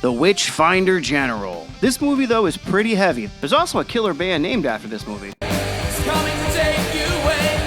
The WitchFinder General. This movie, though, is pretty heavy. There's also a killer band named after this movie. It's coming to take you away.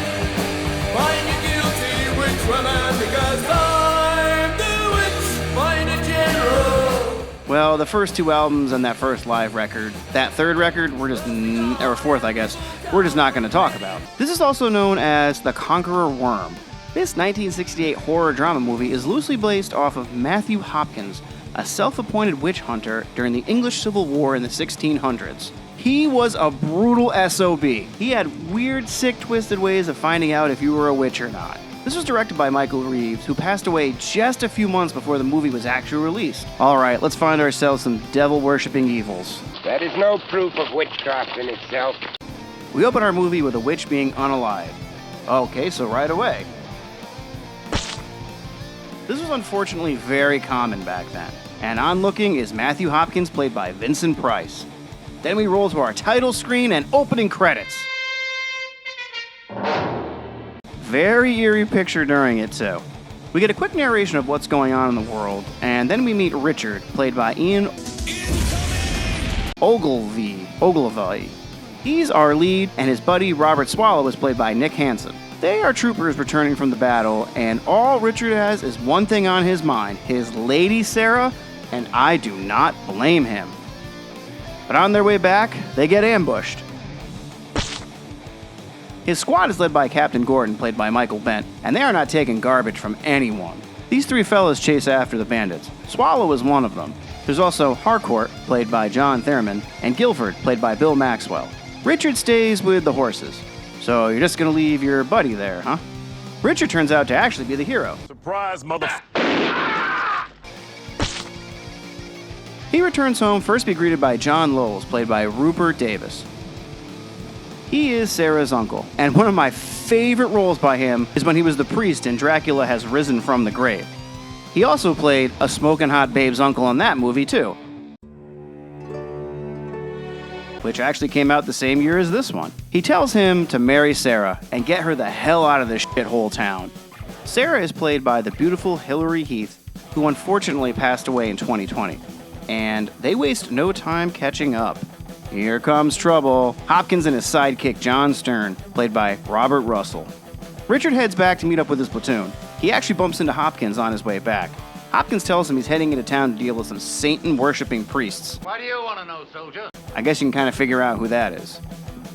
Find you guilty, witchwoman, because I'm the WitchFinder General. Well, the first two albums and that first live record, that third record, or fourth, I guess, we're just not going to talk about. This is also known as The Conqueror Worm. This 1968 horror drama movie is loosely based off of Matthew Hopkins, a self-appointed witch hunter during the English Civil War in the 1600s. He was a brutal SOB. He had weird, sick, twisted ways of finding out if you were a witch or not. This was directed by Michael Reeves, who passed away just a few months before the movie was actually released. Alright, let's find ourselves some devil-worshipping evils. That is no proof of witchcraft in itself. We open our movie with a witch being unalive. Okay, so right away. This was unfortunately very common back then. And on looking is Matthew Hopkins, played by Vincent Price. Then we roll to our title screen and opening credits. Very eerie picture during it, too. We get a quick narration of what's going on in the world, and then we meet Richard, played by Ian Ogilvy. He's our lead, and his buddy Robert Swallow is played by Nick Hansen. They are troopers returning from the battle, and all Richard has is one thing on his mind, his lady Sarah, and I do not blame him. But on their way back, they get ambushed. His squad is led by Captain Gordon, played by Michael Bent, and they are not taking garbage from anyone. These three fellas chase after the bandits. Swallow is one of them. There's also Harcourt, played by John Thurman, and Guilford, played by Bill Maxwell. Richard stays with the horses. So you're just gonna leave your buddy there, huh? Richard turns out to actually be the hero. Surprise, mother... He returns home first to be greeted by John Lowles, played by Rupert Davis. He is Sarah's uncle, and one of my favorite roles by him is when he was the priest in Dracula Has Risen from the Grave. He also played a smoking hot babe's uncle in that movie, too, which actually came out the same year as this one. He tells him to marry Sarah and get her the hell out of this shithole town. Sarah is played by the beautiful Hilary Heath, who unfortunately passed away in 2020. And they waste no time catching up. Here comes trouble. Hopkins and his sidekick John Stern, played by Robert Russell. Richard heads back to meet up with his platoon. He actually bumps into Hopkins on his way back. Hopkins tells him he's heading into town to deal with some Satan-worshipping priests. Why do you want to know, soldier? I guess you can kind of figure out who that is.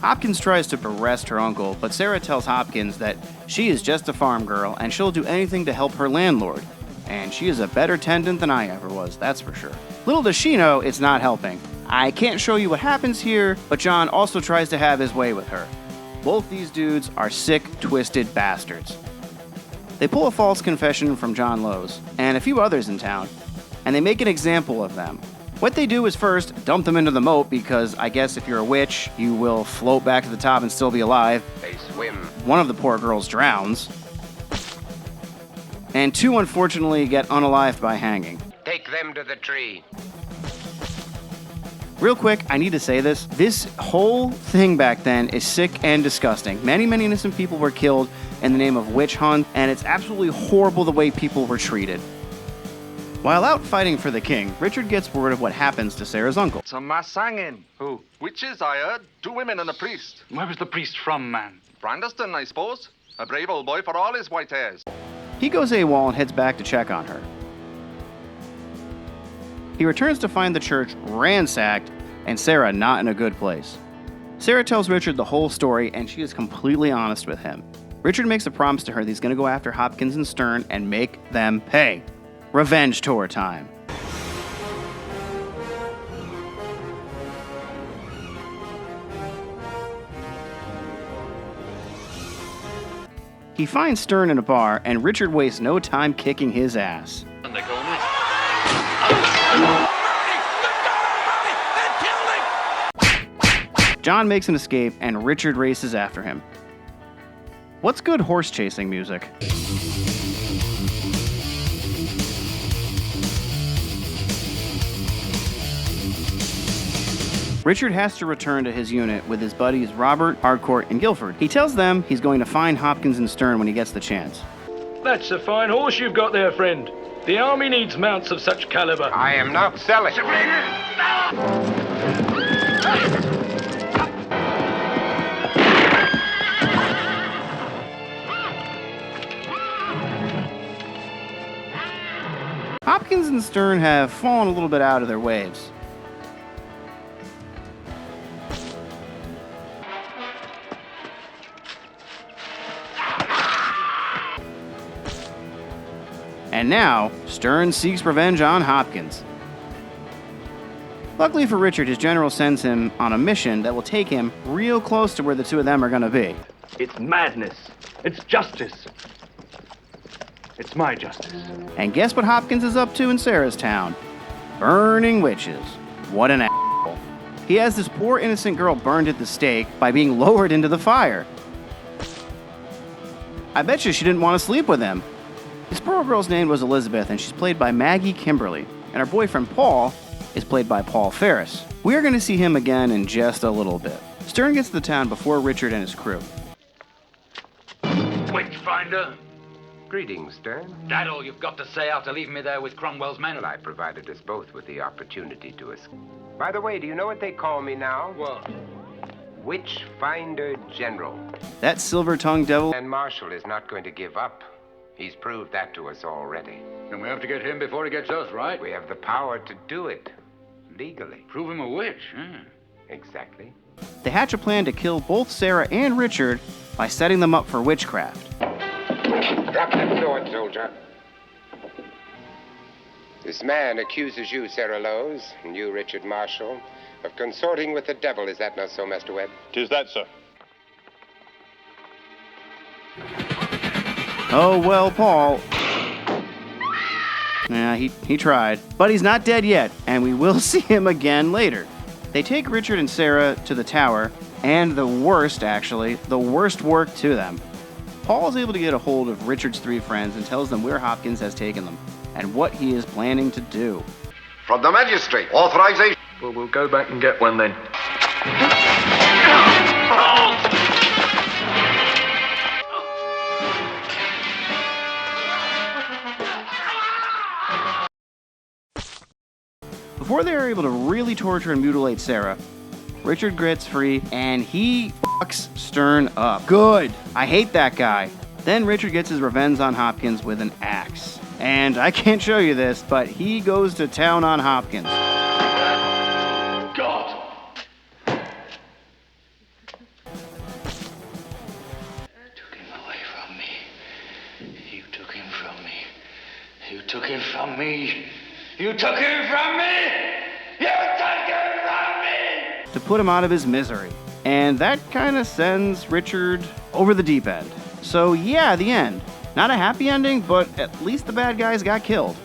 Hopkins tries to arrest her uncle, but Sarah tells Hopkins that she is just a farm girl and she'll do anything to help her landlord. And she is a better tenant than I ever was, that's for sure. Little does she know it's not helping. I can't show you what happens here, but John also tries to have his way with her. Both these dudes are sick, twisted bastards. They pull a false confession from John Lowes and a few others in town, and they make an example of them. What they do is first dump them into the moat because I guess if you're a witch, you will float back to the top and still be alive. They swim. One of the poor girls drowns, and two unfortunately get unalived by hanging. Take them to the tree. Real quick, I need to say this. This whole thing back then is sick and disgusting. Many, many innocent people were killed in the name of witch hunt, and it's absolutely horrible the way people were treated. While out fighting for the king, Richard gets word of what happens to Sarah's uncle. It's a mass hanging. Who? Witches, I heard. 2 women and a priest. Where was the priest from, man? Brandeston, I suppose. A brave old boy for all his white hairs. He goes AWOL and heads back to check on her. He returns to find the church ransacked and Sarah not in a good place. Sarah tells Richard the whole story, and she is completely honest with him. Richard makes a promise to her that he's going to go after Hopkins and Stern and make them pay. Revenge tour time. He finds Stern in a bar, and Richard wastes no time kicking his ass. And they call me. John makes an escape, and Richard races after him. What's good horse chasing music? Richard has to return to his unit with his buddies Robert, Harcourt, and Guilford. He tells them he's going to find Hopkins and Stern when he gets the chance. That's a fine horse you've got there, friend. The army needs mounts of such caliber. I am not selling. Hopkins and Stern have fallen a little bit out of their waves. And now, Stern seeks revenge on Hopkins. Luckily for Richard, his general sends him on a mission that will take him real close to where the two of them are going to be. It's madness. It's justice. It's my justice. And guess what Hopkins is up to in Sarah's town? Burning witches. What an asshole. He has this poor innocent girl burned at the stake by being lowered into the fire. I bet you she didn't want to sleep with him. This poor girl's name was Elizabeth, and she's played by Maggie Kimberly. And her boyfriend Paul is played by Paul Ferris. We are going to see him again in just a little bit. Stern gets to the town before Richard and his crew. WitchFinder? Greetings, Stern. That all you've got to say after leaving me there with Cromwell's men? Well, I provided us both with the opportunity to escape. By the way, do you know what they call me now? What? WitchFinder General. That silver-tongued devil. And Marshall is not going to give up. He's proved that to us already. Then we have to get him before he gets us, right? We have the power to do it. Legally. Prove him a witch, Exactly. They hatch a plan to kill both Sarah and Richard by setting them up for witchcraft. Drop that sword, soldier. This man accuses you, Sarah Lowes, and you, Richard Marshall, of consorting with the devil. Is that not so, Master Webb? 'Tis that, sir. Oh, well, Paul. Yeah, he tried. But he's not dead yet, and we will see him again later. They take Richard and Sarah to the tower, and the worst work to them. Paul is able to get a hold of Richard's three friends and tells them where Hopkins has taken them, and what he is planning to do. From the magistrate, authorization. Well, we'll go back and get one then. Before they are able to really torture and mutilate Sarah, Richard gets free, and he fucks Stern up. Good! I hate that guy. Then Richard gets his revenge on Hopkins with an axe. And I can't show you this, but he goes to town on Hopkins. God! Took him away from me. You took him from me. You took him from me. You took him from me! You took him from me! To put him out of his misery. And that kind of sends Richard over the deep end. So yeah, the end. Not a happy ending, but at least the bad guys got killed.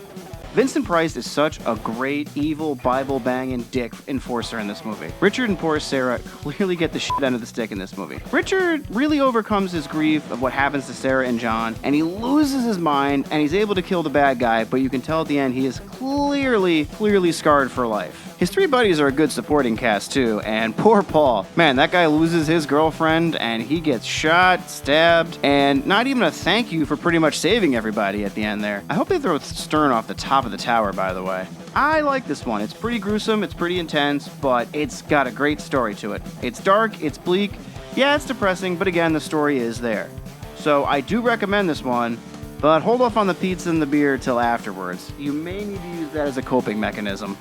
Vincent Price is such a great, evil, Bible-banging dick enforcer in this movie. Richard and poor Sarah clearly get the shit end of the stick in this movie. Richard really overcomes his grief of what happens to Sarah and John, and he loses his mind, and he's able to kill the bad guy, but you can tell at the end he is clearly scarred for life. His three buddies are a good supporting cast too, and poor Paul. Man, that guy loses his girlfriend, and he gets shot, stabbed, and not even a thank you for pretty much saving everybody at the end there. I hope they throw Stern off the top of the tower, by the way. I like this one. It's pretty gruesome, it's pretty intense, but it's got a great story to it. It's dark, it's bleak, yeah, it's depressing, but again, the story is there. So I do recommend this one, but hold off on the pizza and the beer till afterwards. You may need to use that as a coping mechanism.